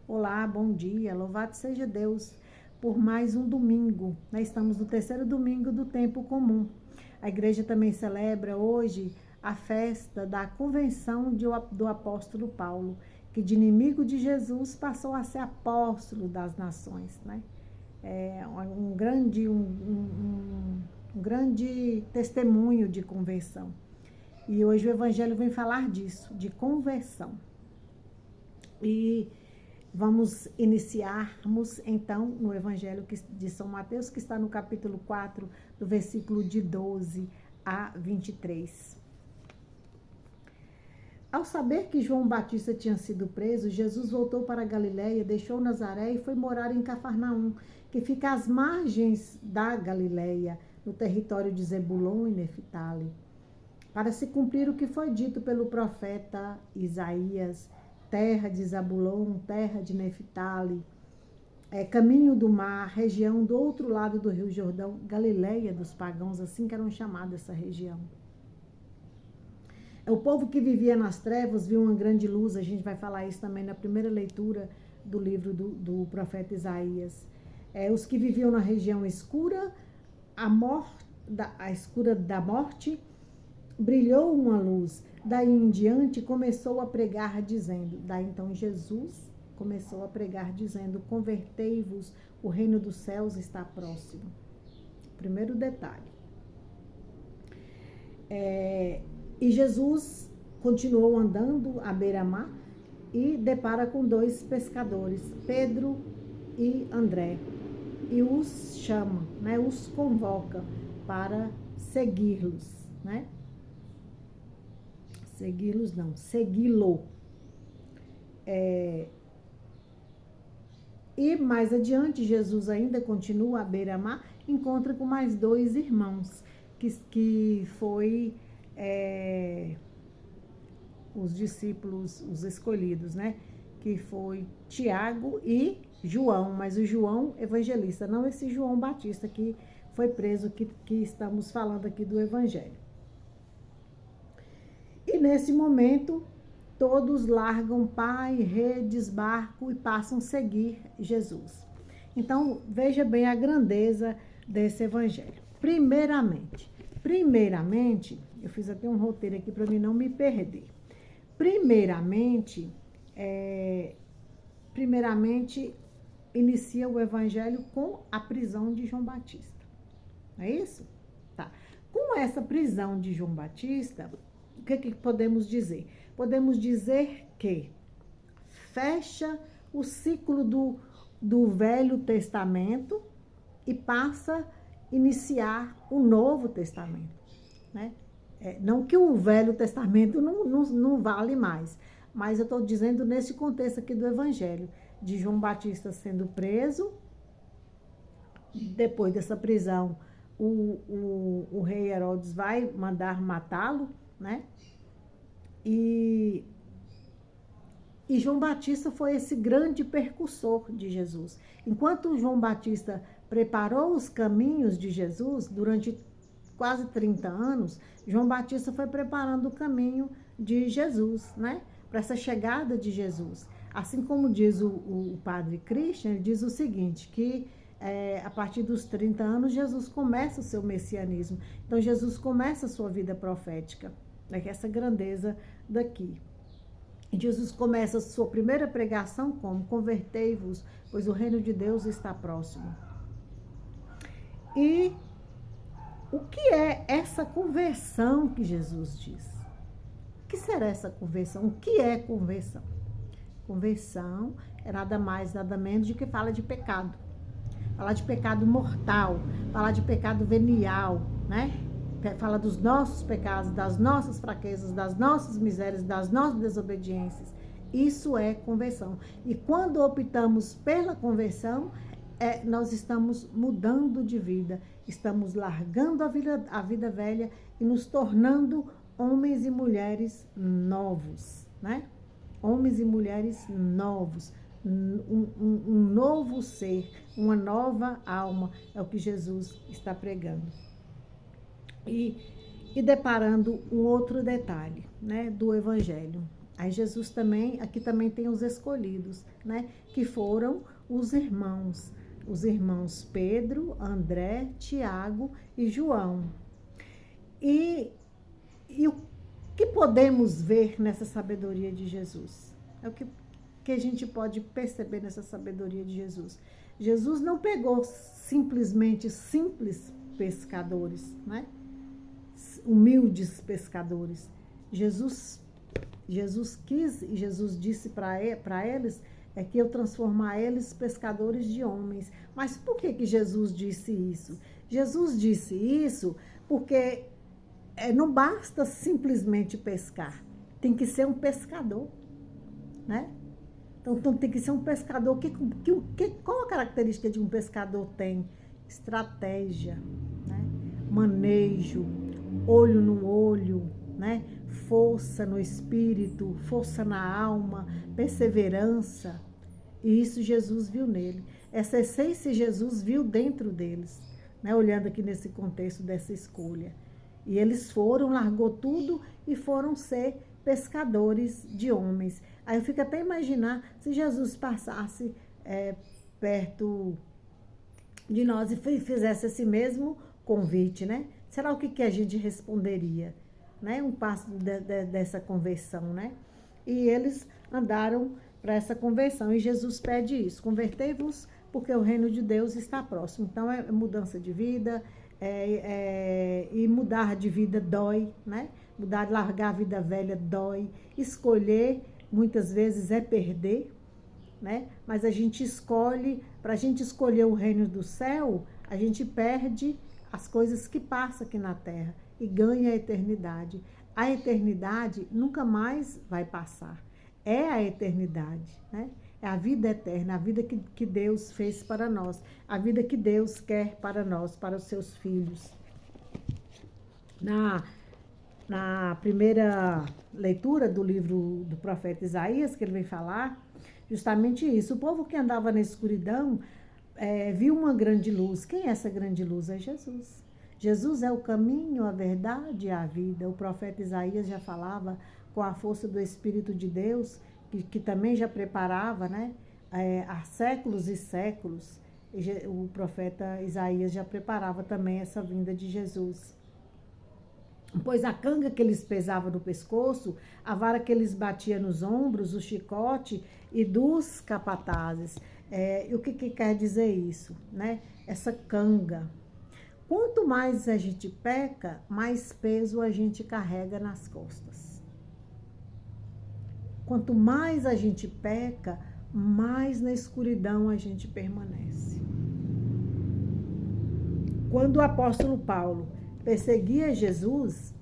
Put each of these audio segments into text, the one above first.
Olá, bom dia, louvado seja Deus por mais um domingo. Nós estamos no terceiro domingo do tempo comum. A igreja também celebra hoje a festa da convenção do apóstolo Paulo, que de inimigo de Jesus passou a ser apóstolo das nações, né? É um grande testemunho de conversão. E hoje o evangelho vem falar disso, de conversão. E vamos iniciarmos então no evangelho de São Mateus, que está no capítulo 4, do versículo de 12 a 23. Ao saber que João Batista tinha sido preso, Jesus voltou para a Galiléia, deixou Nazaré e foi morar em Cafarnaum, que fica às margens da Galiléia, no território de Zebulon e Neftali, para se cumprir o que foi dito pelo profeta Isaías: terra de Zabulon, terra de Neftali, caminho do mar, região do outro lado do Rio Jordão, Galiléia dos pagãos, assim que eram chamadas essa região. O povo que vivia nas trevas viu uma grande luz. A gente vai falar isso também na primeira leitura do livro do profeta Isaías. Os que viviam na região escura, a escura da morte, brilhou uma luz. Daí em diante começou a pregar dizendo, daí então Jesus começou a pregar dizendo: convertei-vos, o reino dos céus está próximo. Primeiro detalhe. E Jesus continuou andando à beira-mar e depara com dois pescadores, Pedro e André, e os chama, né, os convoca para segui-los, né? Segui-los não, segui-lo. E mais adiante, Jesus ainda continua à beira-mar, encontra com mais dois irmãos, que foi os discípulos, os escolhidos, né? Que foi Tiago e João, mas o João evangelista, não esse João Batista que foi preso, que estamos falando aqui do evangelho. E nesse momento, todos largam pai, redes, barco e passam a seguir Jesus. Então, veja bem a grandeza desse evangelho. Primeiramente, eu fiz até um roteiro aqui para mim não me perder. Primeiramente, inicia o evangelho com a prisão de João Batista. Não é isso? Tá. Com essa prisão de João Batista, o que podemos dizer? Podemos dizer que fecha o ciclo do Velho Testamento e passa a iniciar o Novo Testamento, né? Não que o Velho Testamento não vale mais, mas eu estou dizendo nesse contexto aqui do Evangelho, de João Batista sendo preso. Depois dessa prisão, o rei Herodes vai mandar matá-lo, né? E João Batista foi esse grande percursor de Jesus. Enquanto João Batista preparou os caminhos de Jesus durante quase 30 anos, João Batista foi preparando o caminho de Jesus, né? Para essa chegada de Jesus. Assim como diz o padre Christian, ele diz o seguinte, que a partir dos 30 anos, Jesus começa o seu messianismo. Então, Jesus começa a sua vida profética, né? Que é essa grandeza daqui. E Jesus começa a sua primeira pregação como: convertei-vos, pois o reino de Deus está próximo. E o que é essa conversão que Jesus diz? O que será essa conversão? O que é conversão? Conversão é nada mais, nada menos do que fala de pecado. Falar de pecado mortal, falar de pecado venial, né? Fala dos nossos pecados, das nossas fraquezas, das nossas misérias, das nossas desobediências. Isso é conversão. E quando optamos pela conversão, nós estamos mudando de vida, estamos largando a vida velha e nos tornando homens e mulheres novos, né? Homens e mulheres novos, um novo ser, uma nova alma, é o que Jesus está pregando. E deparando um outro detalhe, né, do Evangelho. Aí Jesus também, aqui também tem os escolhidos, né? Que foram os irmãos Pedro, André, Tiago e João. E o que podemos ver nessa sabedoria de Jesus? É o que a gente pode perceber nessa sabedoria de Jesus. Jesus não pegou simplesmente simples pescadores, né? Humildes pescadores. Jesus quis e Jesus disse para eles que eu transformar eles pescadores de homens. Mas por que Jesus disse isso? Jesus disse isso porque não basta simplesmente pescar, tem que ser um pescador, né? Então tem que ser um pescador. Qual a característica de um pescador tem? Estratégia, né? Manejo, olho no olho, né? Força no espírito, força na alma, perseverança. E isso Jesus viu nele. Essa essência Jesus viu dentro deles, né? Olhando aqui nesse contexto dessa escolha. E eles largou tudo e foram ser pescadores de homens. Aí eu fico até imaginar se Jesus passasse perto de nós e fizesse esse mesmo convite, né? Será o que a gente responderia? Né? Um passo dessa conversão, né? E eles andaram para essa conversão. E Jesus pede isso: convertei-vos porque o reino de Deus está próximo. Então é mudança de vida, e mudar de vida dói, né? Largar a vida velha dói. Escolher, muitas vezes, é perder, né? Mas a gente escolhe, para a gente escolher o reino do céu, a gente perde as coisas que passam aqui na terra e ganha a eternidade. A eternidade nunca mais vai passar. É a eternidade, né? É a vida eterna, a vida que Deus fez para nós, a vida que Deus quer para nós, para os seus filhos. Na primeira leitura do livro do profeta Isaías, que ele vem falar, justamente isso. O povo que andava na escuridão viu uma grande luz. Quem é essa grande luz? É Jesus. Jesus é o caminho, a verdade e a vida. O profeta Isaías já falava com a força do Espírito de Deus, que também já preparava, né? Há séculos e séculos, o profeta Isaías já preparava também essa vinda de Jesus. Pois a canga que eles pesavam no pescoço, a vara que eles batiam nos ombros, o chicote e dos capatazes. E o que quer dizer isso, né? Essa canga. Quanto mais a gente peca, mais peso a gente carrega nas costas. Quanto mais a gente peca, mais na escuridão a gente permanece. Quando o apóstolo Paulo perseguia Jesus,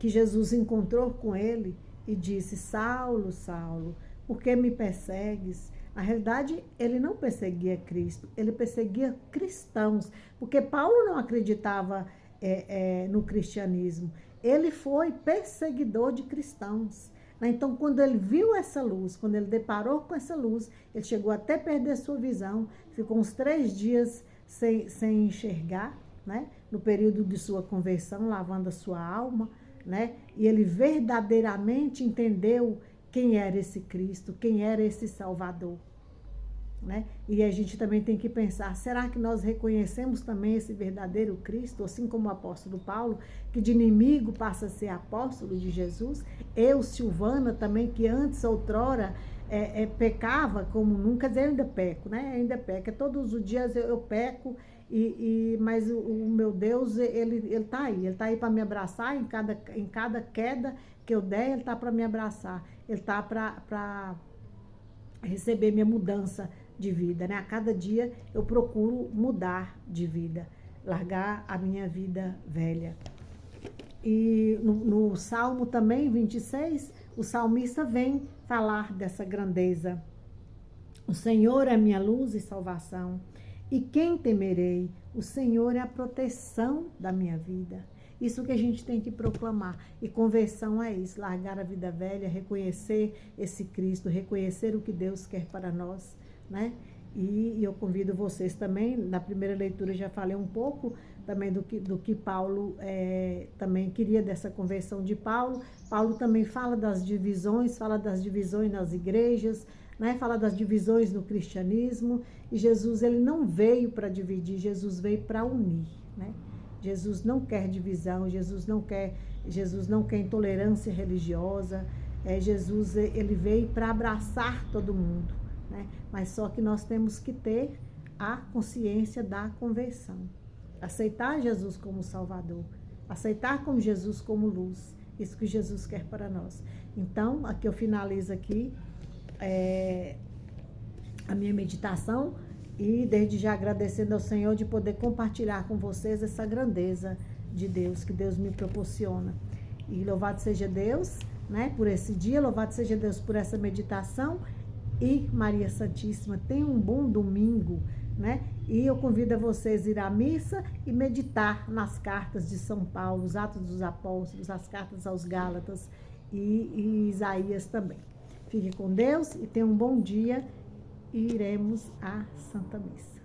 que Jesus encontrou com ele e disse: Saulo, Saulo, por que me persegues? Na realidade, ele não perseguia Cristo, ele perseguia cristãos, porque Paulo não acreditava no cristianismo. Ele foi perseguidor de cristãos. Então, quando ele viu essa luz, quando ele deparou com essa luz, ele chegou até perder sua visão, ficou uns 3 dias sem enxergar, né? No período de sua conversão, lavando a sua alma, né? E ele verdadeiramente entendeu quem era esse Cristo, quem era esse Salvador, né? E a gente também tem que pensar, será que nós reconhecemos também esse verdadeiro Cristo, assim como o apóstolo Paulo, que de inimigo passa a ser apóstolo de Jesus? Eu, Silvana, também, que antes, outrora, pecava como nunca, quer dizer, eu ainda peco, né? Ainda peco, todos os dias eu peco, mas o meu Deus, ele tá aí para me abraçar em cada queda que eu der, ele tá para me abraçar, ele tá para receber minha mudança de vida, né? A cada dia eu procuro mudar de vida, largar a minha vida velha. E no Salmo também, 26, o salmista vem falar dessa grandeza. O Senhor é minha luz e salvação. E quem temerei? O Senhor é a proteção da minha vida. Isso que a gente tem que proclamar. E conversão é isso, largar a vida velha, reconhecer esse Cristo, reconhecer o que Deus quer para nós, né? E eu convido vocês também, na primeira leitura eu já falei um pouco também do que Paulo também queria dessa conversão de Paulo. Paulo também fala das divisões nas igrejas, né? Fala das divisões no cristianismo. E Jesus, ele não veio para dividir, Jesus veio para unir, né? Jesus não quer divisão, Jesus não quer intolerância religiosa. Jesus, ele veio para abraçar todo mundo, né? Mas só que nós temos que ter a consciência da conversão. Aceitar Jesus como Salvador. Aceitar como Jesus como luz. Isso que Jesus quer para nós. Então, aqui eu finalizo aqui a minha meditação e desde já agradecendo ao Senhor de poder compartilhar com vocês essa grandeza de Deus, que Deus me proporciona. E louvado seja Deus, né, por esse dia, louvado seja Deus por essa meditação. E Maria Santíssima, tenha um bom domingo, né? E eu convido a vocês a ir à missa e meditar nas cartas de São Paulo, os Atos dos Apóstolos, as cartas aos Gálatas e Isaías também. Fique com Deus e tenha um bom dia e iremos à Santa Missa.